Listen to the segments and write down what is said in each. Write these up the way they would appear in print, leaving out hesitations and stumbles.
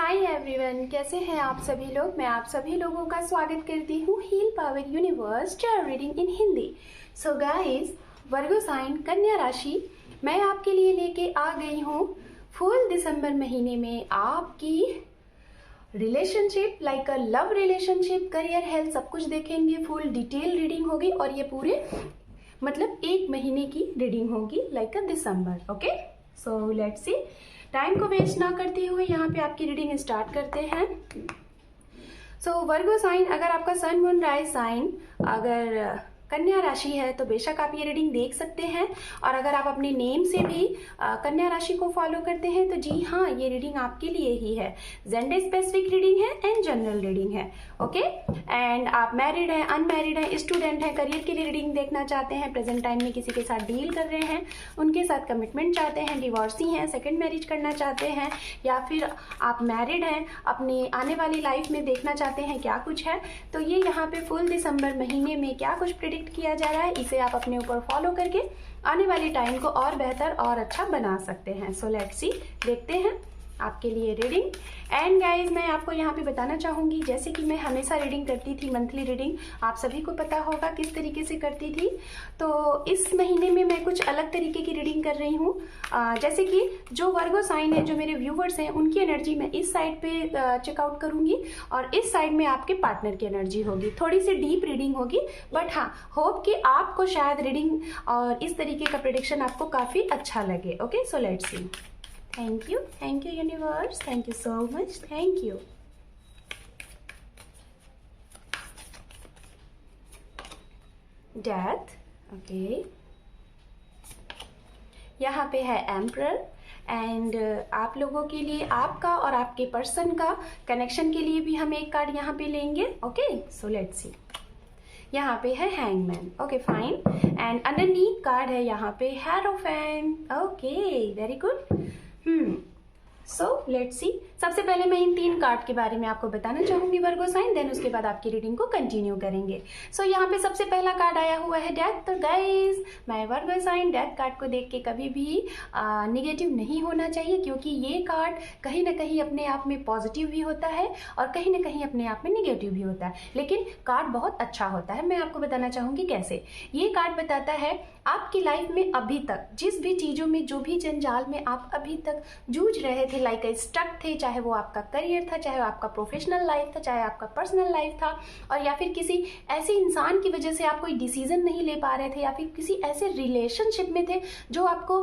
Hi everyone, कैसे हैं आप सभी लोग। मैं आप सभी लोगों का स्वागत करती हूँ heal power universe tarot reading in Hindi. So guys, Virgo sign कन्या राशि मैं आपके लिए लेके आ गई हूँ फुल दिसंबर महीने में आपकी relationship like a love relationship, career, health सब कुछ देखेंगे। फुल डिटेल रीडिंग होगी और ये पूरे मतलब एक महीने की रीडिंग होगी like a December. Okay, so let's C. Time को वेस्ट ना करते हुए यहाँ पे आपकी रीडिंग स्टार्ट करते हैं। सो वर्गो साइन, अगर आपका सन मून राइज साइन अगर कन्या राशि है तो बेशक आप ये रीडिंग देख सकते हैं। और अगर आप अपने नेम से भी कन्या राशि को फॉलो करते हैं तो जी हाँ, ये रीडिंग आपके लिए ही है। जेंडर स्पेसिफिक रीडिंग है एंड जनरल रीडिंग है। ओके, एंड आप मैरिड हैं, अनमैरिड हैं, स्टूडेंट हैं, करियर के लिए रीडिंग देखना चाहते हैं, प्रेजेंट टाइम में किसी के साथ डील कर रहे हैं, उनके साथ कमिटमेंट चाहते हैं, डिवोर्सी हैं, सेकेंड मैरिज करना चाहते हैं, या फिर आप मैरिड हैं, अपनी आने वाली लाइफ में देखना चाहते हैं क्या कुछ है, तो ये यहाँ पे फुल दिसंबर महीने में क्या कुछ प्रिडिक्ट किया जा रहा है, इसे आप अपने ऊपर फॉलो करके आने वाली टाइम को और बेहतर और अच्छा बना सकते हैं। सो लेट्स सी, देखते हैं आपके लिए रीडिंग। एंड गाइज, मैं आपको यहाँ पे बताना चाहूँगी, जैसे कि मैं हमेशा रीडिंग करती थी, मंथली रीडिंग आप सभी को पता होगा किस तरीके से करती थी, तो इस महीने में मैं कुछ अलग तरीके की रीडिंग कर रही हूँ। जैसे कि जो वर्गो साइन है, जो मेरे व्यूवर्स हैं, उनकी एनर्जी मैं इस साइड पे चेकआउट करूँगी और इस साइड में आपके पार्टनर की एनर्जी होगी। थोड़ी सी डीप रीडिंग होगी, बट हाँ, होप कि आपको शायद रीडिंग और इस तरीके का प्रेडिक्शन आपको काफ़ी अच्छा लगे। Okay, so let's C. Thank you universe, thank you so much, thank you. Death, okay, यहाँ पे है एम्परर। एंड आप लोगों के लिए आपका और आपके पर्सन का कनेक्शन के लिए भी हम एक कार्ड यहाँ पे लेंगे। ओके, सो लेट्स सी। यहाँ पे है hangman. Okay fine, and underneath card है यहाँ पे hierophant. Okay, very good. So let's सी। सबसे पहले मैं इन 3 कार्ड के बारे में आपको बताना चाहूंगी वर्गो साइन, देन उसके बाद आपकी रीडिंग को कंटिन्यू करेंगे। सो यहाँ पे सबसे पहला कार्ड आया हुआ है डेथ। तो गाइज, मैं वर्गो साइन डेथ कार्ड को देख के कभी भी निगेटिव नहीं होना चाहिए, क्योंकि ये कार्ड कहीं ना कहीं अपने आप में पॉजिटिव भी होता है और कहीं ना कहीं अपने आप में निगेटिव भी होता है, लेकिन कार्ड बहुत अच्छा होता है। मैं आपको बताना चाहूंगी कैसे। ये कार्ड बताता है आपकी लाइफ में अभी तक जिस भी चीज़ों में, जो भी जंजाल में आप अभी तक जूझ रहे थे, लाइक स्टक थे, चाहे वो आपका करियर था, चाहे आपका प्रोफेशनल लाइफ था, चाहे आपका पर्सनल लाइफ था, और या फिर किसी ऐसे इंसान की वजह से आप कोई डिसीजन नहीं ले पा रहे थे, या फिर किसी ऐसे रिलेशनशिप में थे जो आपको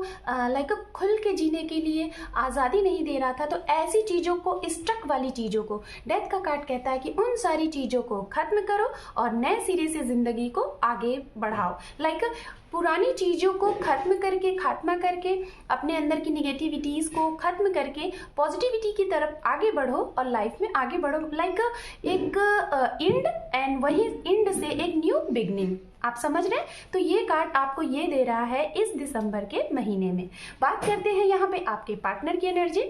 लाइक खुल के जीने के लिए आज़ादी नहीं दे रहा था। तो ऐसी चीज़ों को, स्टक वाली चीज़ों को, डेथ का कार्ड कहता है कि उन सारी चीज़ों को खत्म करो और नए सिरे से जिंदगी को आगे बढ़ाओ। लाइक पुरानी चीज़ों को खत्म करके, खात्मा करके, अपने अंदर की निगेटिविटीज़ को खत्म करके पॉजिटिविटी की तरफ आगे बढ़ो और लाइफ में आगे बढ़ो। लाइक एक एंड, एंड वही एंड से एक न्यू बिगनिंग। आप समझ रहे हैं? तो ये कार्ड आपको ये दे रहा है इस दिसंबर के महीने में। बात करते हैं यहाँ पे आपके पार्टनर की एनर्जी।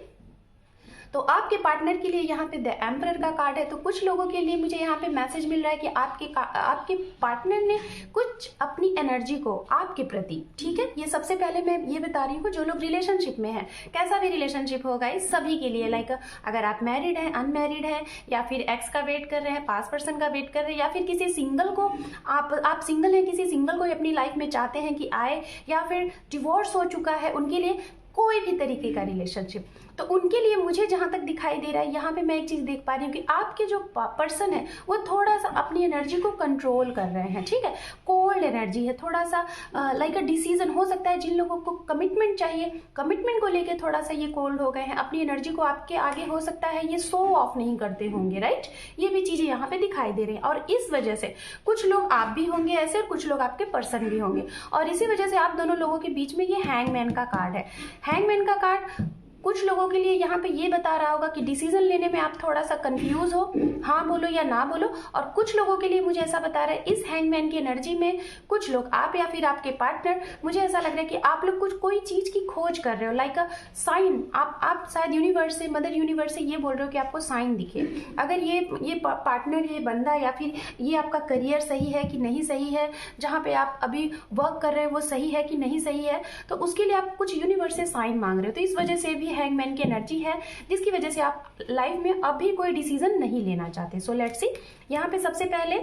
तो आपके पार्टनर के लिए यहाँ पे द एम्परर का कार्ड है। तो कुछ लोगों के लिए मुझे यहाँ पे मैसेज मिल रहा है कि आपके पार्टनर ने कुछ अपनी एनर्जी को आपके प्रति, ठीक है, ये सबसे पहले मैं ये बता रही हूँ, जो लोग रिलेशनशिप में हैं, कैसा भी रिलेशनशिप होगा इस सभी के लिए, लाइक अगर आप मैरिड हैं, अनमैरिड हैं, या फिर एक्स का वेट कर रहे हैं, पास्ट पर्सन का वेट कर रहे हैं, या फिर किसी सिंगल को, आप सिंगल हैं, किसी सिंगल को अपनी लाइफ में चाहते हैं कि आए, या फिर डिवोर्स हो चुका है, उनके लिए कोई भी तरीके का रिलेशनशिप, तो उनके लिए मुझे जहाँ तक दिखाई दे रहा है, यहाँ पे मैं एक चीज़ देख पा रही हूँ कि आपके जो पर्सन है वो थोड़ा सा अपनी एनर्जी को कंट्रोल कर रहे हैं, ठीक है, कोल्ड एनर्जी है, थोड़ा सा लाइक अ डिसीजन हो सकता है। जिन लोगों को कमिटमेंट चाहिए, कमिटमेंट को लेके थोड़ा सा ये कोल्ड हो गए हैं, अपनी एनर्जी को आपके आगे हो सकता है ये शो ऑफ नहीं करते होंगे, राइट, ये भी चीज़ें यहाँ पे दिखाई दे रही हैं। और इस वजह से कुछ लोग आप भी होंगे ऐसे, और कुछ लोग आपके पर्सन भी होंगे, और इसी वजह से आप दोनों लोगों के बीच में ये हैंगमैन का कार्ड है। हैंगमैन का कार्ड कुछ लोगों के लिए यहाँ पे ये बता रहा होगा कि डिसीजन लेने में आप थोड़ा सा कंफ्यूज हो, हाँ बोलो या ना बोलो। और कुछ लोगों के लिए मुझे ऐसा बता रहा है इस हैंगमैन की एनर्जी में, कुछ लोग आप या फिर आपके पार्टनर, मुझे ऐसा लग रहा है कि आप लोग कुछ कोई चीज की खोज कर रहे हो, लाइक अ साइन। आप शायद यूनिवर्स से, मदर यूनिवर्स से ये बोल रहे हो कि आपको साइन दिखे। अगर ये पार्टनर, ये बंदा, या फिर ये आपका करियर सही है कि नहीं सही है, जहाँ पे आप अभी वर्क कर रहे हो वो सही है कि नहीं सही है, तो उसके लिए आप कुछ यूनिवर्स से साइन मांग रहे हो। तो इस वजह से भी हैंगमैन की एनर्जी है, जिसकी वजह से आप लाइफ में अभी कोई डिसीजन नहीं लेना चाहते। सो लेट्स सी, यहाँ पे सबसे पहले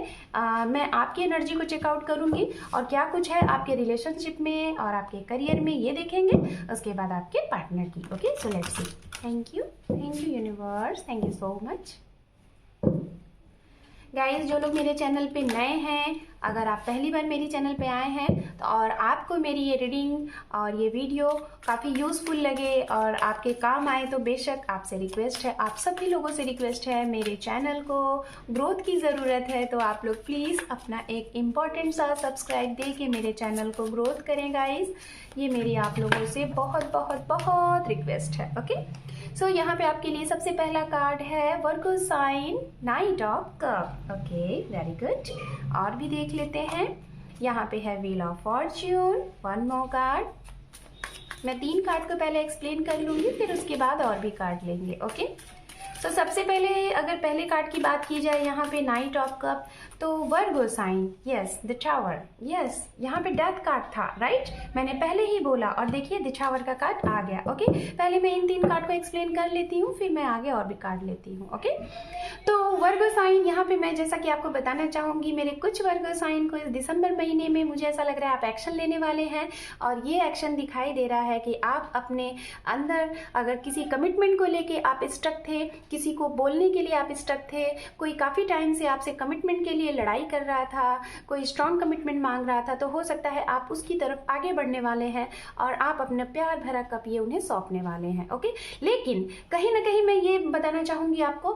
मैं आपकी एनर्जी को चेकआउट करूंगी और क्या कुछ है आपके रिलेशनशिप में और आपके करियर में ये देखेंगे, उसके बाद आपके पार्टनर की। Okay, so let's C. Thank you universe, thank you so much. Guys, जो लोग मेरे चैनल पे नए हैं, अगर आप पहली बार मेरी चैनल पे आए हैं तो और आपको मेरी ये रीडिंग और ये वीडियो काफ़ी यूज़फुल लगे और आपके काम आए तो बेशक आपसे रिक्वेस्ट है, आप सभी लोगों से रिक्वेस्ट है, मेरे चैनल को ग्रोथ की ज़रूरत है, तो आप लोग प्लीज़ अपना एक इम्पॉर्टेंट सा सब्सक्राइब दे के मेरे चैनल को ग्रोथ करें गाइस। ये मेरी आप लोगों से बहुत बहुत बहुत रिक्वेस्ट है। ओके, सो यहाँ पे आपके लिए सबसे पहला कार्ड है Virgo sign, knight of cup. Okay, very good. और भी देख लेते हैं। यहाँ पे है wheel of fortune, one more card. मैं 3 कार्ड को पहले एक्सप्लेन कर लूंगी, फिर उसके बाद और भी कार्ड लेंगे। ओके, तो सबसे पहले अगर पहले कार्ड की बात की जाए, यहाँ पे नाइट ऑफ कप, तो Virgo sign, yes, the tower, yes, यहाँ पे डेथ कार्ड था, राइट, मैंने पहले ही बोला, और देखिए द टावर का कार्ड आ गया। ओके, पहले मैं इन 3 कार्ड को एक्सप्लेन कर लेती हूँ, फिर मैं आगे और भी कार्ड लेती हूँ। ओके, तो वर्गो साइन, यहाँ पे मैं जैसा कि आपको बताना चाहूंगी, मेरे कुछ वर्गो साइन को इस दिसंबर महीने में मुझे ऐसा लग रहा है आप एक्शन लेने वाले हैं, और ये एक्शन दिखाई दे रहा है कि आप अपने अंदर अगर किसी कमिटमेंट को लेके आप स्टक थे, किसी को बोलने के लिए आप स्टक थे, कोई काफ़ी टाइम से आपसे कमिटमेंट के लिए लड़ाई कर रहा था, कोई स्ट्रॉन्ग कमिटमेंट मांग रहा था, तो हो सकता है आप उसकी तरफ आगे बढ़ने वाले हैं और आप अपना प्यार भरा कप ये उन्हें सौंपने वाले हैं। ओके, लेकिन कहीं ना कहीं मैं ये बताना चाहूँगी आपको,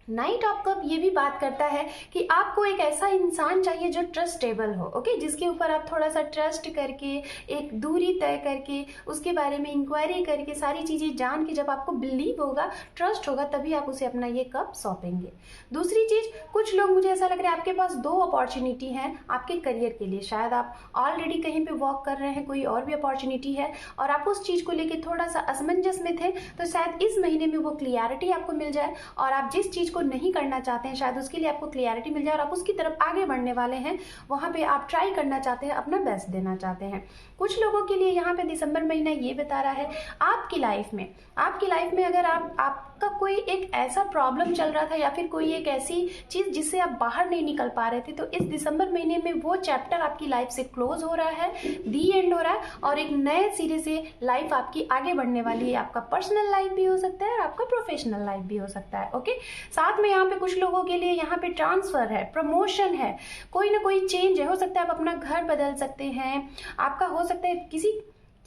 नाइट ऑफ कप ये भी बात करता है कि आपको एक ऐसा इंसान चाहिए जो ट्रस्टेबल हो। ओके, जिसके ऊपर आप थोड़ा सा ट्रस्ट करके, एक दूरी तय करके, उसके बारे में इंक्वायरी करके, सारी चीज़ें जान के जब आपको बिलीव होगा, ट्रस्ट होगा, तभी आप उसे अपना ये कप सौंपेंगे। दूसरी चीज़, कुछ लोग, मुझे ऐसा लग रहा है आपके पास 2 अपॉर्चुनिटी हैं आपके करियर के लिए। शायद आप ऑलरेडी कहीं पर वॉक कर रहे हैं, कोई और भी अपॉर्चुनिटी है और आप उस चीज़ को लेकर थोड़ा सा असमंजस में थे, तो शायद इस महीने में वो क्लियरिटी आपको मिल जाए और आप जिस चीज़ को नहीं करना चाहते हैं, शायद उसके लिए आपको क्लियरिटी मिल जाए और आप उसकी तरफ आगे बढ़ने वाले हैं, वहां पे आप ट्राई करना चाहते हैं, अपना बेस्ट देना चाहते हैं। कुछ लोगों के लिए यहाँ पे दिसंबर महीना ये बता रहा है आपकी लाइफ में अगर आपका कोई एक ऐसा प्रॉब्लम चल रहा था या फिर कोई एक ऐसी चीज जिससे आप बाहर नहीं निकल पा रहे थे, तो इस दिसंबर महीने में वो चैप्टर आपकी लाइफ से क्लोज हो रहा है, दी एंड हो रहा है और एक नए सिरे से लाइफ आपकी आगे बढ़ने वाली है। आपका पर्सनल लाइफ भी हो सकता है और आपका प्रोफेशनल लाइफ भी हो सकता है। ओके, साथ में यहाँ पे कुछ लोगों के लिए यहाँ पे ट्रांसफर है, प्रमोशन है, कोई ना कोई चेंज है, हो सकता है आप अपना घर बदल सकते हैं, आपका हो सकता है किसी,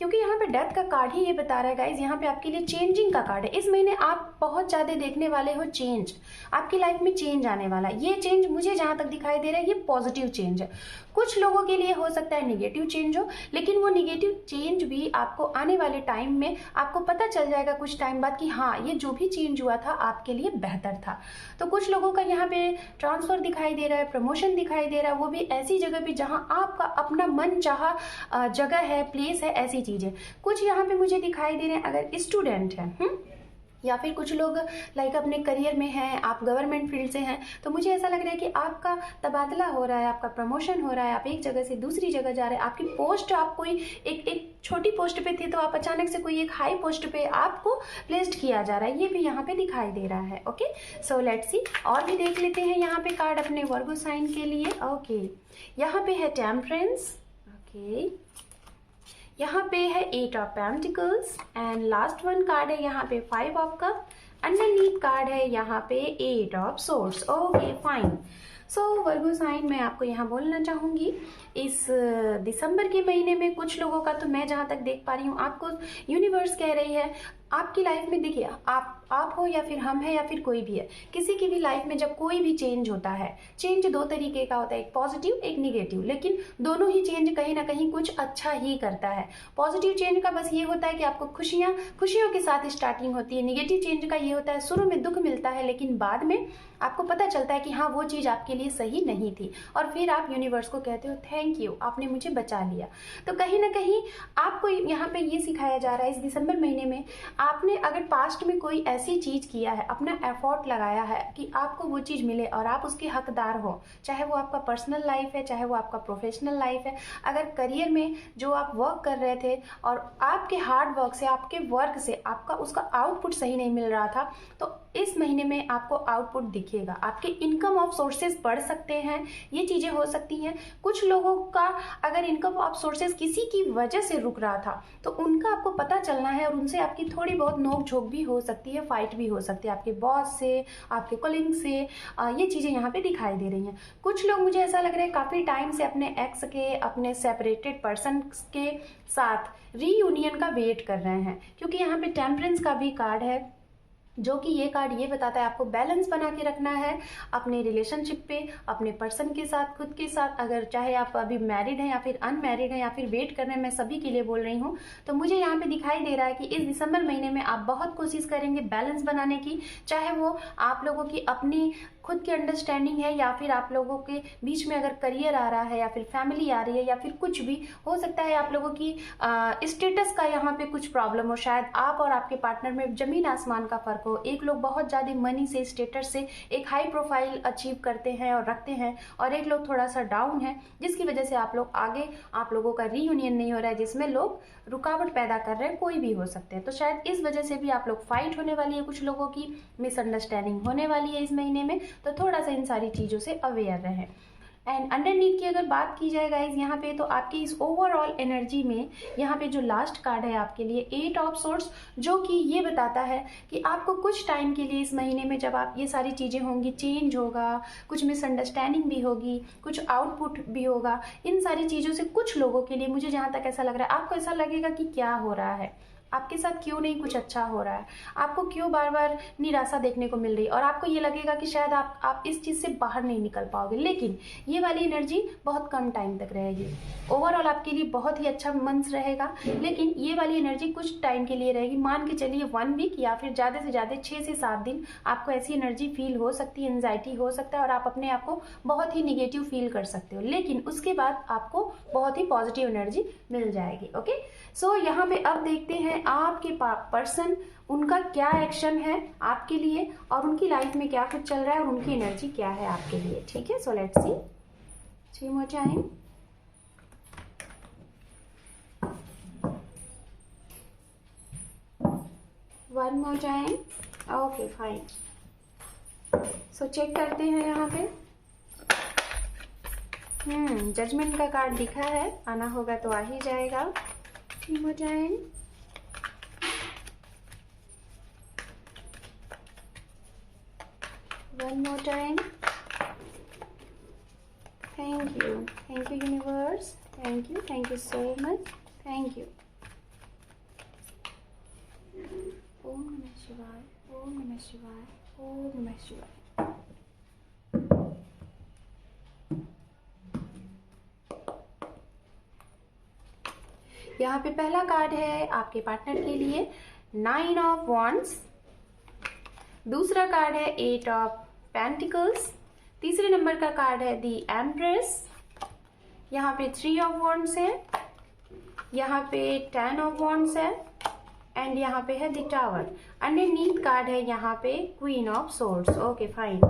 क्योंकि यहाँ पे डेथ का कार्ड ही ये बता रहा है गाइज, यहाँ पे आपके लिए चेंजिंग का कार्ड है। इस महीने आप बहुत ज़्यादा देखने वाले हो चेंज, आपकी लाइफ में चेंज आने वाला है। ये चेंज मुझे जहाँ तक दिखाई दे रहा है ये पॉजिटिव चेंज है। कुछ लोगों के लिए हो सकता है निगेटिव चेंज हो, लेकिन वो निगेटिव चेंज भी आपको आने वाले टाइम में आपको पता चल जाएगा कुछ टाइम बाद कि हाँ, ये जो भी चेंज हुआ था आपके लिए बेहतर था। तो कुछ लोगों का यहाँ पे ट्रांसफर दिखाई दे रहा है, प्रमोशन दिखाई दे रहा है, वो भी ऐसी जगह पे जहाँ आपका अपना मन चाहा जगह है, प्लेस है, ऐसी चीजें। कुछ यहाँ पे मुझे दिखाई दे रहे हैं अगर स्टूडेंट है या फिर कुछ लोग लाइक अपने करियर में हैं, आप गवर्नमेंट फील्ड से हैं, तो मुझे ऐसा लग रहा है कि आपका तबादला हो रहा है, आपका प्रमोशन हो रहा है, आप एक जगह से दूसरी जगह जा रहे हैं, आपकी पोस्ट, आप कोई एक छोटी पोस्ट पे थे तो आप अचानक से कोई एक हाई पोस्ट पे आपको प्लेस्ड किया जा रहा है, ये भी यहाँ पे दिखाई दे रहा है। ओके, सो लेट्स सी, और भी देख लेते हैं यहाँ पे कार्ड अपने वर्गो साइन के लिए। ओके, यहाँ पे है टेम्परेंस। ओके, यहाँ पे है 8 of pentacles and last one card है यहाँ पे 5 ऑफ कप। अंडरनीथ कार्ड है यहाँ पे 8 of swords. Okay, fine. So Virgo sign, मैं आपको यहाँ बोलना चाहूँगी इस दिसंबर के महीने में कुछ लोगों का, तो मैं जहाँ तक देख पा रही हूँ, आपको यूनिवर्स कह रही है आपकी लाइफ में, देखिए आप हो या फिर हम है या फिर कोई भी है, किसी की भी लाइफ में जब कोई भी चेंज होता है, चेंज 2 तरीके का होता है, एक पॉजिटिव एक निगेटिव, लेकिन दोनों ही चेंज कहीं ना कहीं कुछ अच्छा ही करता है। पॉजिटिव चेंज का बस ये होता है कि आपको खुशियों के साथ स्टार्टिंग होती है। निगेटिव चेंज का ये होता है शुरू में दुख मिलता है, लेकिन बाद में आपको पता चलता है कि हाँ, वो चीज़ आपके लिए सही नहीं थी और फिर आप यूनिवर्स को कहते हो थैंक यू, आपने मुझे बचा लिया। तो कहीं ना कहीं आपको यहाँ पे ये सिखाया जा रहा है इस दिसंबर महीने में, आपने अगर पास्ट में कोई ऐसी चीज़ किया है, अपना एफर्ट लगाया है कि आपको वो चीज़ मिले और आप उसके हकदार हो, चाहे वो आपका पर्सनल लाइफ है, चाहे वो आपका प्रोफेशनल लाइफ है। अगर करियर में जो आप वर्क कर रहे थे और आपके हार्ड वर्क से, आपके वर्क से आपका उसका आउटपुट सही नहीं मिल रहा था, तो इस महीने में आपको आउटपुट दिखेगा। आपके इनकम ऑफ सोर्सेज बढ़ सकते हैं, ये चीज़ें हो सकती हैं। कुछ लोगों का अगर इनकम ऑफ सोर्सेज किसी की वजह से रुक रहा था, तो उनका आपको पता चलना है और उनसे आपकी थोड़ी बहुत नोक झोंक भी हो सकती है, फाइट भी हो सकती है आपके बॉस से, आपके कलीग से। ये चीज़ें यहाँ पे दिखाई दे रही हैं। कुछ लोग, मुझे ऐसा लग रहा है, काफ़ी टाइम से अपने एक्स के, अपने सेपरेटेड पर्सन के साथ रीयूनियन का वेट कर रहे हैं, क्योंकि यहाँ पे टेम्परेंस का भी कार्ड है, जो कि ये कार्ड ये बताता है आपको बैलेंस बना के रखना है अपने रिलेशनशिप पे, अपने पर्सन के साथ, खुद के साथ। अगर चाहे आप अभी मैरिड हैं या फिर अनमैरिड हैं या फिर वेट कर रहे हैं, मैं सभी के लिए बोल रही हूँ। तो मुझे यहाँ पे दिखाई दे रहा है कि इस दिसंबर महीने में आप बहुत कोशिश करेंगे बैलेंस बनाने की, चाहे वो आप लोगों की अपनी खुद की अंडरस्टैंडिंग है या फिर आप लोगों के बीच में अगर करियर आ रहा है या फिर फैमिली आ रही है या फिर कुछ भी हो सकता है। आप लोगों की स्टेटस का यहाँ पे कुछ प्रॉब्लम हो, शायद आप और आपके पार्टनर में जमीन आसमान का फर्क हो। एक लोग बहुत ज़्यादा मनी से, स्टेटस से एक हाई प्रोफाइल अचीव करते हैं और रखते हैं, और एक लोग थोड़ा सा डाउन है, जिसकी वजह से आप लोग आगे, आप लोगों का रीयूनियन नहीं हो रहा है, जिसमें लोग रुकावट पैदा कर रहे हैं। कोई भी हो सकते हैं, तो शायद इस वजह से भी आप लोग फाइट होने वाली है, कुछ लोगों की मिसअंडरस्टैंडिंग होने वाली है इस महीने में। तो थोड़ा सा इन सारी चीज़ों से अवेयर रहें। एंड अंडरनीथ की अगर बात की जाए गाइज यहाँ पे, तो आपकी इस ओवरऑल एनर्जी में यहाँ पे जो लास्ट कार्ड है आपके लिए 8 ऑफ सोर्ड्स, जो कि ये बताता है कि आपको कुछ टाइम के लिए इस महीने में, जब आप ये सारी चीज़ें होंगी, चेंज होगा, कुछ मिसअंडरस्टैंडिंग भी होगी, कुछ आउटपुट भी होगा। इन सारी चीज़ों से कुछ लोगों के लिए, मुझे जहाँ तक ऐसा लग रहा है, आपको ऐसा लगेगा कि क्या हो रहा है, आपके साथ क्यों नहीं कुछ अच्छा हो रहा है, आपको क्यों बार बार निराशा देखने को मिल रही है, और आपको ये लगेगा कि शायद आप इस चीज़ से बाहर नहीं निकल पाओगे। लेकिन ये वाली एनर्जी बहुत कम टाइम तक रहेगी। ओवरऑल आपके लिए बहुत ही अच्छा मंथ रहेगा, लेकिन ये वाली एनर्जी कुछ टाइम के लिए रहेगी। मान के चलिए 1 वीक या फिर ज़्यादा से ज़्यादा 6 से 7 दिन आपको ऐसी एनर्जी फील हो सकती है, एंजाइटी हो सकता है, और आप अपने आप को बहुत ही निगेटिव फील कर सकते हो। लेकिन उसके बाद आपको बहुत ही पॉजिटिव एनर्जी मिल जाएगी। ओके, सो यहाँ पे अब देखते हैं आपके पर्सन, उनका क्या एक्शन है आपके लिए, और उनकी लाइफ में क्या कुछ चल रहा है, और उनकी एनर्जी क्या है आपके लिए। ठीक है, so let's see 3 more time। One more time। Okay fine. So check करते हैं यहाँ पे। जजमेंट का कार्ड दिखा है, आना होगा तो आ ही जाएगा। 3 more time। One more time। Thank you universe, thank you so much, thank you। ओम नमः शिवाय, ओम नमः शिवाय, ओम नमः शिवाय। यहाँ पे पहला कार्ड है आपके पार्टनर के लिए 9 of Wands, दूसरा कार्ड है 8 of Pentacles, तीसरे नंबर का कार्ड है दी एम्प्रेस, यहाँ पे 3 of Wands है, यहाँ पे 10 of Wands है, एंड यहाँ पे है द टावर। अंडरनीथ कार्ड है यहाँ पे queen of swords. Okay fine.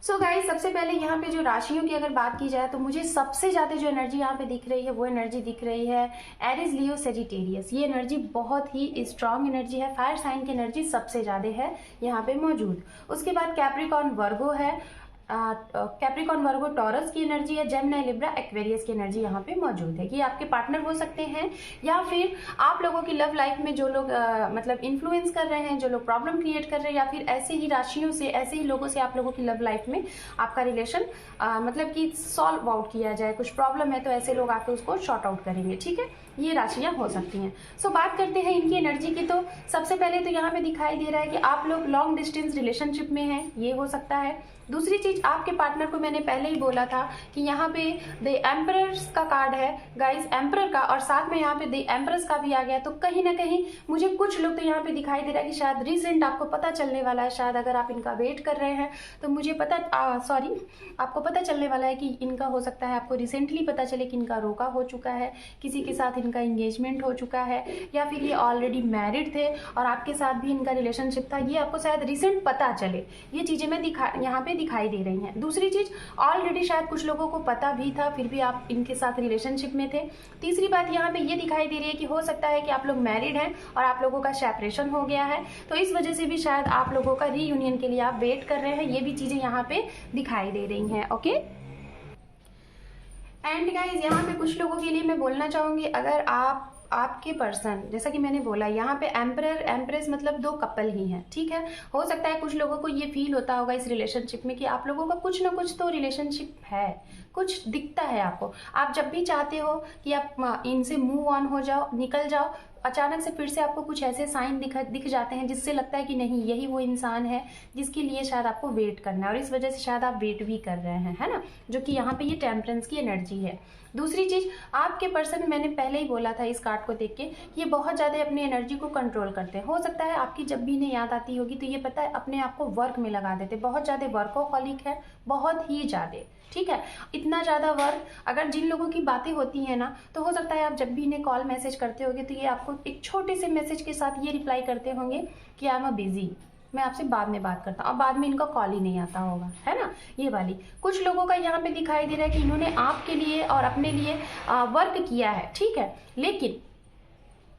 So guys, सबसे पहले यहाँ पे जो राशियों की अगर बात की जाए, तो मुझे सबसे ज़्यादा जो एनर्जी यहाँ पे दिख रही है, वो एनर्जी दिख रही है एरिस, लियो, सेजिटेरियस। ये एनर्जी बहुत ही स्ट्रांग एनर्जी है, फायर साइन की एनर्जी सबसे ज़्यादा है यहाँ पे मौजूद। उसके बाद कैप्रिकॉर्न वर्गो है, कैप्रिकॉर्न वर्गो टॉरस की एनर्जी है, जेमिनी, लिब्रा, एक्वेरियस की एनर्जी यहाँ पे मौजूद है। कि आपके पार्टनर हो सकते हैं, या फिर आप लोगों की लव लाइफ में जो लोग मतलब इन्फ्लुएंस कर रहे हैं, जो लोग प्रॉब्लम क्रिएट कर रहे हैं, या फिर ऐसे ही राशियों से, ऐसे ही लोगों से आप लोगों की लव लाइफ में आपका रिलेशन मतलब कि सॉल्व आउट किया जाए। कुछ प्रॉब्लम है तो ऐसे लोग आके उसको शॉर्ट आउट करेंगे। ठीक है, ये राशियां हो सकती हैं। सो बात करते हैं इनकी एनर्जी की। तो सबसे पहले तो यहाँ पे दिखाई दे रहा है कि आप लोग लॉन्ग डिस्टेंस रिलेशनशिप में हैं, ये हो सकता है। दूसरी चीज, आपके पार्टनर को मैंने पहले ही बोला था कि यहाँ पे द एम्परर्स का कार्ड है गाइस, एम्परर का, और साथ में यहाँ पे द एम्परर्स का भी आ गया। तो कहीं ना कहीं मुझे कुछ लोग तो यहाँ पे दिखाई दे रहा है कि शायद रिसेंट आपको पता चलने वाला है, शायद अगर आप इनका वेट कर रहे हैं तो मुझे आपको पता चलने वाला है कि इनका हो सकता है आपको रिसेंटली पता चले कि इनका रोका हो चुका है, किसी के साथ इनका एंगेजमेंट हो चुका है, या फिर ये ऑलरेडी मैरिड थे और आपके साथ भी इनका रिलेशनशिप था, ये आपको शायद रिसेंट पता चले। ये चीज़ें मैं यहाँ पे दिखाई दे रही हैं। दूसरी चीज़, ऑलरेडी शायद कुछ लोगों को पता भी था फिर भी आप इनके साथ रिलेशनशिप में थे। तीसरी बात यहाँ पे ये दिखाई दे रही है कि हो सकता है कि आप लोग मैरिड हैं और आप लोगों का सेपरेशन हो गया है, तो इस वजह से भी शायद आप लोगों का रीयूनियन के लिए आप वेट कर रहे हैं। ये भी चीज़ें यहाँ पे दिखाई दे रही हैं। ओके, एंड गाइज यहाँ पे कुछ लोगों के लिए मैं बोलना चाहूँगी, अगर आपके पर्सन, जैसा कि मैंने बोला यहाँ पे एम्परर एम्प्रेस मतलब दो कपल ही हैं, ठीक है। हो सकता है कुछ लोगों को ये फील होता होगा इस रिलेशनशिप में कि आप लोगों का कुछ ना कुछ तो रिलेशनशिप है, कुछ दिखता है आपको। आप जब भी चाहते हो कि आप इनसे मूव ऑन हो जाओ, निकल जाओ, अचानक से फिर से आपको कुछ ऐसे साइन दिख जाते हैं जिससे लगता है कि नहीं, यही वो इंसान है जिसके लिए शायद आपको वेट करना है, और इस वजह से शायद आप वेट भी कर रहे हैं, है ना, जो कि यहाँ पे ये टेम्परेंस की एनर्जी है। दूसरी चीज, आपके पर्सन, मैंने पहले ही बोला था इस कार्ड को देख के, ये बहुत ज्यादा अपनी एनर्जी को कंट्रोल करते हैं। हो सकता है आपकी जब भी इन्हें याद आती होगी तो ये पता है अपने आप को वर्क में लगा देते, बहुत ज्यादा वर्कोहॉलिक है, बहुत ही ज्यादा, ठीक है। इतना ज़्यादा वर्क, अगर जिन लोगों की बातें होती हैं ना, तो हो सकता है आप जब भी इन्हें कॉल मैसेज करते होंगे तो ये आपको एक छोटे से मैसेज के साथ ये रिप्लाई करते होंगे कि आई एम बिजी, मैं आपसे बाद में बात करता हूँ, और बाद में इनका कॉल ही नहीं आता होगा, है ना। ये वाली कुछ लोगों का यहाँ पे दिखाई दे रहा है कि इन्होंने आपके लिए और अपने लिए वर्क किया है, ठीक है, लेकिन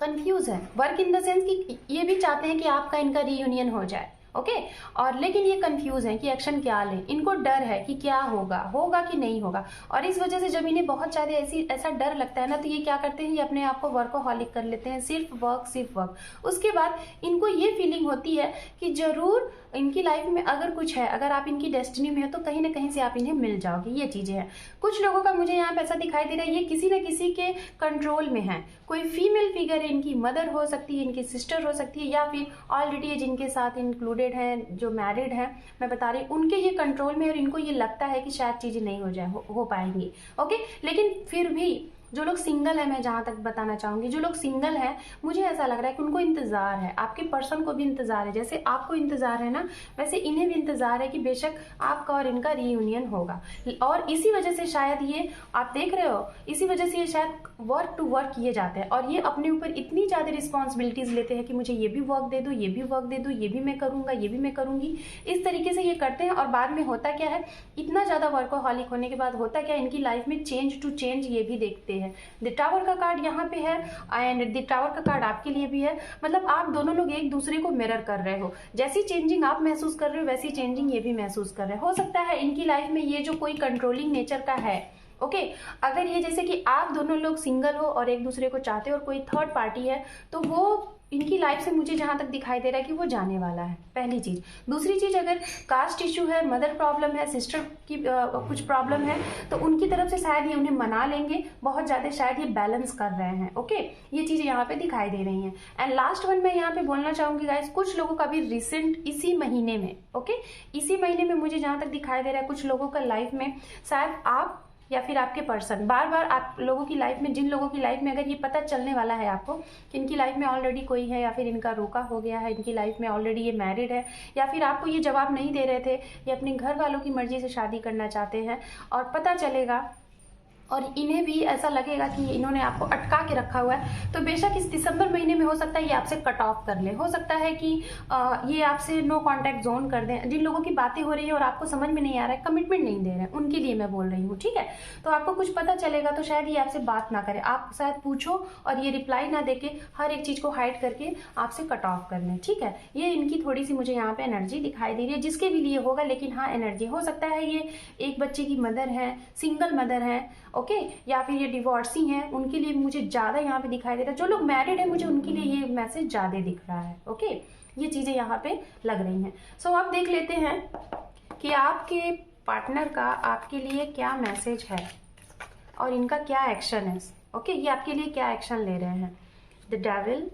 कंफ्यूज है। वर्क इन द सेंस कि ये भी चाहते हैं कि आपका इनका रीयूनियन हो जाए, ओके, और लेकिन ये कंफ्यूज है कि एक्शन क्या लें। इनको डर है कि क्या होगा कि नहीं होगा, और इस वजह से जब इन्हें बहुत ज्यादा ऐसा डर लगता है ना, तो ये क्या करते हैं, ये अपने आप को वर्कोहॉलिक कर लेते हैं, सिर्फ वर्क। उसके बाद इनको ये फीलिंग होती है कि जरूर इनकी लाइफ में अगर कुछ है, अगर आप इनकी डेस्टिनी में हो तो कहीं ना कहीं से आप इन्हें मिल जाओगे। ये चीजें हैं। कुछ लोगों का मुझे यहाँ पे ऐसा दिखाई दे रहा है, ये किसी न किसी के कंट्रोल में है। कोई फीमेल फिगर है, इनकी मदर हो सकती है, इनकी सिस्टर हो सकती है, या फिर ऑलरेडी जिनके साथ इंक्लूडेड है, जो मैरिड है, मैं बता रही हूँ, उनके ये कंट्रोल में, और इनको ये लगता है कि शायद चीजें नहीं हो पाएंगी, ओके। लेकिन फिर भी जो लोग सिंगल है, मैं जहां तक बताना चाहूंगी, जो लोग सिंगल हैं, मुझे ऐसा लग रहा है कि उनको इंतजार है, आपके पर्सन को भी इंतजार है, जैसे आपको इंतजार है ना, वैसे इन्हें भी इंतजार है कि बेशक आपका और इनका रीयूनियन होगा। और इसी वजह से शायद ये आप देख रहे हो, इसी वजह से ये शायद वर्क टू वर्क किए जाते हैं, और ये अपने ऊपर इतनी ज्यादा रिस्पॉन्सिबिलिटीज लेते हैं कि मुझे ये भी वर्क दे दो, ये भी वर्क दे दो, ये भी मैं करूंगा, ये भी मैं करूंगी, इस तरीके से ये करते हैं। और बाद में होता क्या है, इतना ज्यादा वर्कोहॉलिक होने के बाद होता क्या है, इनकी लाइफ में चेंज टू चेंज ये भी देखते हैं। द टावर का कार्ड यहाँ पे है, एंड द टावर का कार्ड आपके लिए भी है, मतलब आप दोनों लोग एक दूसरे को मिरर कर रहे हो। जैसी चेंजिंग आप महसूस कर रहे हो वैसी चेंजिंग ये भी महसूस कर रहे हो सकता है इनकी लाइफ में ये जो कोई कंट्रोलिंग नेचर का है, ओके, अगर ये जैसे कि आप दोनों लोग सिंगल हो और एक दूसरे को चाहते हो और कोई थर्ड पार्टी है, तो वो इनकी लाइफ से मुझे जहां तक दिखाई दे रहा है कि वो जाने वाला है, पहली चीज। दूसरी चीज, अगर कास्ट इशू है, मदर प्रॉब्लम है, सिस्टर की कुछ प्रॉब्लम है, तो उनकी तरफ से शायद ये उन्हें मना लेंगे, बहुत ज्यादा शायद ये बैलेंस कर रहे हैं, ओके। ये चीजें यहाँ पे दिखाई दे रही हैं। एंड लास्ट वन मैं यहाँ पे बोलना चाहूंगी गाइस, कुछ लोगों का भी रिसेंट इसी महीने में, ओके, इसी महीने में मुझे जहां तक दिखाई दे रहा है, कुछ लोगों का लाइफ में शायद आप या फिर आपके पर्सन बार बार आप लोगों की लाइफ में, जिन लोगों की लाइफ में अगर ये पता चलने वाला है आपको कि इनकी लाइफ में ऑलरेडी कोई है, या फिर इनका रोका हो गया है, इनकी लाइफ में ऑलरेडी ये मैरिड है, या फिर आपको ये जवाब नहीं दे रहे थे, ये अपने घर वालों की मर्जी से शादी करना चाहते हैं, और पता चलेगा और इन्हें भी ऐसा लगेगा कि इन्होंने आपको अटका के रखा हुआ है, तो बेशक इस दिसंबर महीने में हो सकता है ये आपसे कट ऑफ कर ले, हो सकता है कि ये आपसे नो कांटेक्ट जोन कर दें। जिन लोगों की बातें हो रही है और आपको समझ में नहीं आ रहा है, कमिटमेंट नहीं दे रहे हैं, उनके लिए मैं बोल रही हूँ, ठीक है। तो आपको कुछ पता चलेगा तो शायद ये आपसे बात ना करे, आप शायद पूछो और ये रिप्लाई ना देके हर एक चीज को हाइड करके आपसे कट ऑफ कर लें, ठीक है। ये इनकी थोड़ी सी मुझे यहाँ पे एनर्जी दिखाई दे रही है, जिसके भी लिए होगा, लेकिन हाँ एनर्जी हो सकता है ये एक बच्चे की मदर है, सिंगल मदर है, ओके, या फिर ये डिवोर्सी हैं, उनके लिए मुझे ज्यादा यहाँ पे दिखाई दे रहा है। जो लोग मैरिड है, मुझे उनके लिए ये मैसेज ज्यादा दिख रहा है, ओके। ये चीजें यहाँ पे लग रही हैं। सो आप देख लेते हैं कि आपके पार्टनर का आपके लिए क्या मैसेज है और इनका क्या एक्शन है, ओके। ये आपके लिए क्या एक्शन ले रहे हैं। The devil,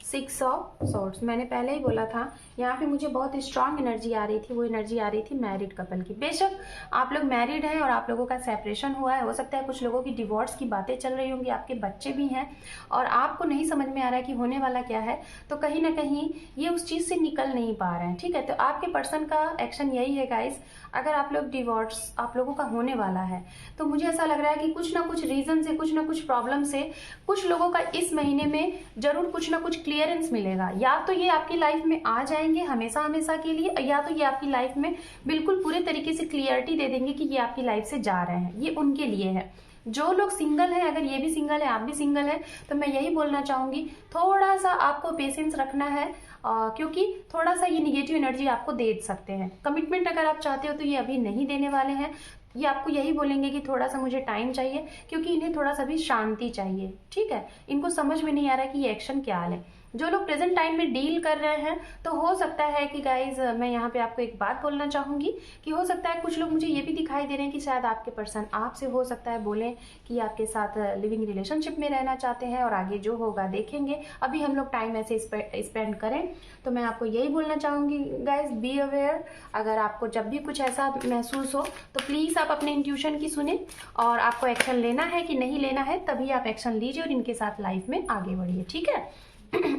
6 of swords. मैंने पहले ही बोला था यहाँ पे मुझे बहुत स्ट्रांग एनर्जी आ रही थी, वो एनर्जी आ रही थी मैरिड कपल की। बेशक आप लोग मैरिड हैं और आप लोगों का सेपरेशन हुआ है, हो सकता है कुछ लोगों की डिवोर्स की बातें चल रही होंगी, आपके बच्चे भी हैं और आपको नहीं समझ में आ रहा है कि होने वाला क्या है, तो कहीं ना कहीं ये उस चीज़ से निकल नहीं पा रहे हैं। ठीक है, तो आपके पर्सन का एक्शन यही है गाइस, अगर आप लोग डिवोर्स आप लोगों का होने वाला है तो मुझे ऐसा लग रहा है कि कुछ ना कुछ रीजन से, कुछ ना कुछ प्रॉब्लम से कुछ लोगों का इस महीने में जरूर कुछ ना कुछ क्लियरेंस मिलेगा। या तो ये आपकी लाइफ में आ जाएंगे हमेशा हमेशा के लिए, या तो ये आपकी लाइफ में बिल्कुल पूरे तरीके से क्लियरिटी दे देंगे कि ये आपकी लाइफ से जा रहे हैं। ये उनके लिए है। जो लोग सिंगल हैं, अगर ये भी सिंगल है, आप भी सिंगल है, तो मैं यही बोलना चाहूंगी थोड़ा सा आपको पेशेंस रखना है, क्योंकि थोड़ा सा ये निगेटिव एनर्जी आपको दे सकते हैं। कमिटमेंट अगर आप चाहते हो तो ये अभी नहीं देने वाले हैं, ये आपको यही बोलेंगे कि थोड़ा सा मुझे टाइम चाहिए, क्योंकि इन्हें थोड़ा सा भी शांति चाहिए। ठीक है, इनको समझ में नहीं आ रहा कि ये एक्शन क्या ले। जो लोग प्रेजेंट टाइम में डील कर रहे हैं तो हो सकता है कि गाइज मैं यहाँ पे आपको एक बात बोलना चाहूंगी कि हो सकता है कुछ लोग मुझे ये भी दिखाई दे रहे हैं कि शायद आपके पर्सन आपसे हो सकता है बोले कि आपके साथ लिविंग रिलेशनशिप में रहना चाहते हैं और आगे जो होगा देखेंगे, अभी हम लोग टाइम ऐसे स्पेंड करें। तो मैं आपको यही बोलना चाहूंगी गाइज, बी अवेयर। अगर आपको जब भी कुछ ऐसा महसूस हो तो प्लीज आप अपने इंट्यूशन की सुने और आपको एक्शन लेना है कि नहीं लेना है, तभी आप एक्शन लीजिए और इनके साथ लाइफ में आगे बढ़िए। ठीक है,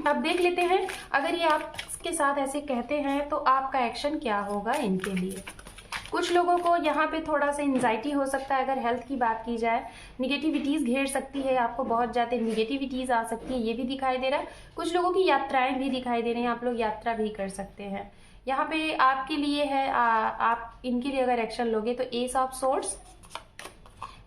अब देख लेते हैं अगर ये आपके साथ ऐसे कहते हैं तो आपका एक्शन क्या होगा इनके लिए। कुछ लोगों को यहाँ पे थोड़ा सा एंजाइटी हो सकता है, अगर हेल्थ की बात की जाए, निगेटिविटीज घेर सकती है आपको, बहुत ज़्यादा निगेटिविटीज आ सकती है, ये भी दिखाई दे रहा है। कुछ लोगों की यात्राएं भी दिखाई दे रही हैं, आप लोग यात्रा भी कर सकते हैं। यहाँ पे आपके लिए है, आप इनके लिए अगर एक्शन लोगे तो एस ऑफ सोर्ड्स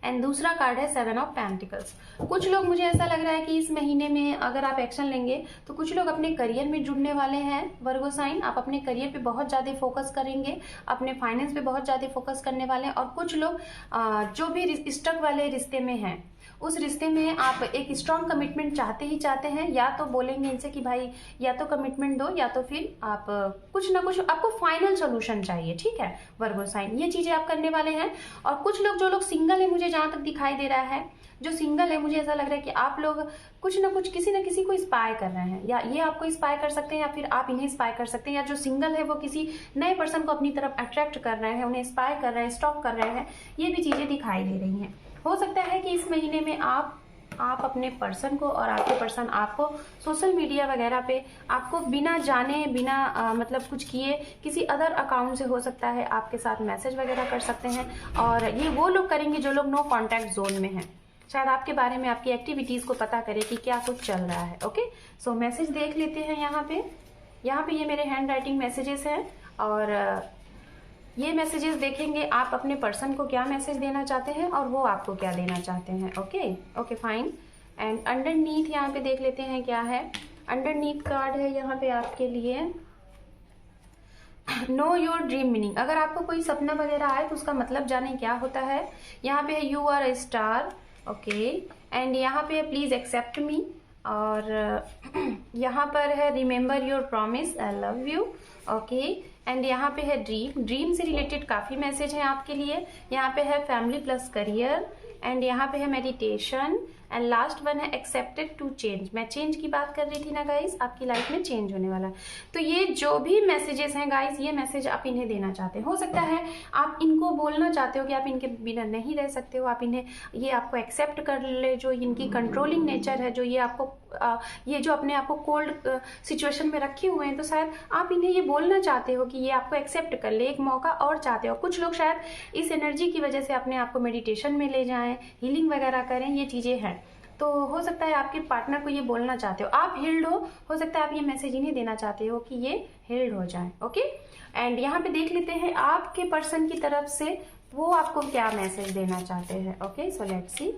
एंड दूसरा कार्ड है 7 ऑफ पेंटिकल्स। कुछ लोग, मुझे ऐसा लग रहा है कि इस महीने में अगर आप एक्शन लेंगे तो कुछ लोग अपने करियर में जुड़ने वाले हैं। वर्गो साइन, आप अपने करियर पे बहुत ज़्यादा फोकस करेंगे, अपने फाइनेंस पे बहुत ज़्यादा फोकस करने वाले हैं। और कुछ लोग जो भी स्टक वाले रिश्ते में हैं, उस रिश्ते में आप एक स्ट्रॉन्ग कमिटमेंट चाहते ही चाहते हैं, या तो बोलेंगे इनसे कि भाई या तो कमिटमेंट दो या तो फिर आप कुछ ना कुछ, आपको फाइनल सोल्यूशन चाहिए। ठीक है वर्गो साइन, ये चीजें आप करने वाले हैं। और कुछ लोग, जो लोग सिंगल है, मुझे जहां तक दिखाई दे रहा है, जो सिंगल है, मुझे ऐसा लग रहा है कि आप लोग कुछ ना कुछ किसी न किसी को स्पाई कर रहे हैं, या ये आपको स्पाई कर सकते हैं या फिर आप इन्हें स्पाई कर सकते हैं, या जो सिंगल है वो किसी नए पर्सन को अपनी तरफ अट्रैक्ट कर रहे हैं, उन्हें स्पाई कर रहे हैं, स्टॉक कर रहे हैं। ये भी चीजें दिखाई दे रही हैं। हो सकता है कि इस महीने में आप अपने पर्सन को और आपके पर्सन आपको सोशल मीडिया वगैरह पे आपको बिना जाने, बिना मतलब कुछ किए, किसी अदर अकाउंट से हो सकता है आपके साथ मैसेज वगैरह कर सकते हैं। और ये वो लोग करेंगे जो लोग नो कॉन्टैक्ट जोन में हैं, शायद आपके बारे में, आपकी एक्टिविटीज को पता करे कि क्या कुछ चल रहा है। ओके, सो मैसेज देख लेते हैं। यहाँ पे ये मेरे हैंड राइटिंग मैसेजेस हैं और ये मैसेजेस देखेंगे आप अपने पर्सन को क्या मैसेज देना चाहते हैं और वो आपको क्या देना चाहते हैं। Okay fine. एंड अंडरनीथ यहाँ पे देख लेते हैं क्या है। अंडरनीथ कार्ड है यहाँ पे आपके लिए नो योर ड्रीम मीनिंग। अगर आपको कोई सपना वगैरह आए तो उसका मतलब जाने क्या होता है। यहाँ पे है you are a star. Okay, and यहाँ पे है प्लीज एक्सेप्ट मी। और यहाँ पर है remember your promise, I love you. Okay, and यहाँ पे है ड्रीम से रिलेटेड काफ़ी मैसेज है आपके लिए। यहाँ पे है फैमिली प्लस करियर, एंड यहाँ पे है मेडिटेशन, एंड लास्ट वन है एक्सेप्टेड टू चेंज। मैं चेंज की बात कर रही थी ना गाइस, आपकी लाइफ में चेंज होने वाला। तो ये जो भी मैसेजेस हैं गाइस, ये मैसेज आप इन्हें देना चाहते हैं। हो सकता है आप इनको बोलना चाहते हो कि आप इनके बिना नहीं रह सकते हो, आप इन्हें, ये आपको एक्सेप्ट कर ले, जो इनकी कंट्रोलिंग नेचर है, जो ये आपको ये जो अपने आप को कोल्ड सिचुएशन में रखे हुए हैं, तो शायद आप इन्हें ये बोलना चाहते हो कि ये आपको एक्सेप्ट कर ले, एक मौका और चाहते हो। कुछ लोग शायद इस एनर्जी की वजह से अपने आप को मेडिटेशन में ले जाएं, हीलिंग वगैरह करें, ये चीज़ें हैं। तो हो सकता है आपके पार्टनर को ये बोलना चाहते हो, आप हील्ड हो सकता है आप ये मैसेज इन्हें देना चाहते हो कि ये हील्ड हो जाए। ओके, एंड यहाँ पे देख लेते हैं आपके पर्सन की तरफ से वो आपको क्या मैसेज देना चाहते हैं। Okay, so let's C.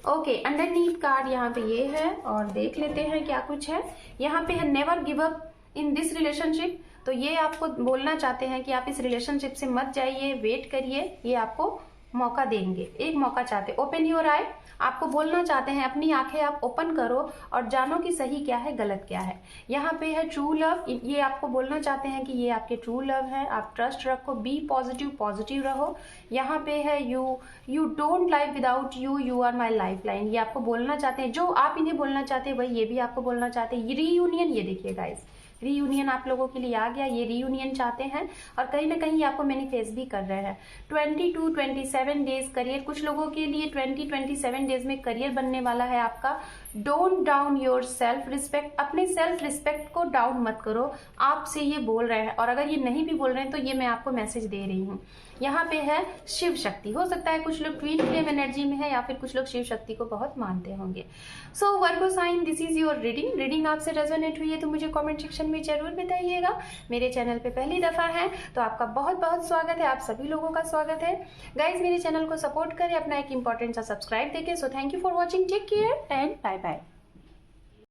Okay, underneath card यहाँ पे ये है और देख लेते हैं क्या कुछ है। यहाँ पे है never give up in this relationship. तो ये आपको बोलना चाहते हैं कि आप इस रिलेशनशिप से मत जाइए, वेट करिए, ये आपको मौका देंगे, एक मौका चाहते। ओपन योर आई, आपको बोलना चाहते हैं, अपनी आंखें आप ओपन करो और जानो कि सही क्या है गलत क्या है। यहाँ पे है ट्रू लव, ये आपको बोलना चाहते हैं कि ये आपके ट्रू लव है। आप ट्रस्ट रखो, बी पॉजिटिव, पॉजिटिव रहो। यहाँ पे है you don't life without you, you are my lifeline, ये आपको बोलना चाहते हैं। जो आप इन्हें बोलना चाहते हैं वही ये भी आपको बोलना चाहते हैं। रीयूनियन, ये देखिए गाइस, रीयूनियन आप लोगों के लिए आ गया, ये रीयूनियन चाहते हैं और कहीं ना कहीं आपको मैनिफेस्ट भी कर रहे हैं। 20 to 27 डेज करियर, कुछ लोगों के लिए 20-27 डेज में करियर बनने वाला है आपका। Don't down your self respect, अपने सेल्फ रिस्पेक्ट को डाउन मत करो, आपसे ये बोल रहे हैं। और अगर ये नहीं भी बोल रहे हैं तो ये मैं आपको मैसेज दे रही हूँ। यहाँ पे है शिव शक्ति, हो सकता है कुछ लोग ट्विन फ्लेम एनर्जी में है या फिर कुछ लोग शिव शक्ति को बहुत मानते होंगे। So Virgo sign, this is your reading आपसे रेजोनेट हुई है तो मुझे कमेंट सेक्शन में जरूर बताइएगा। मेरे चैनल पे पहली दफा है तो आपका बहुत बहुत स्वागत है, आप सभी लोगों का स्वागत है। गाइज मेरे चैनल को सपोर्ट करें, अपना एक इंपॉर्टेंट सा सब्सक्राइब देके। So thank you for watching, take care and bye bye.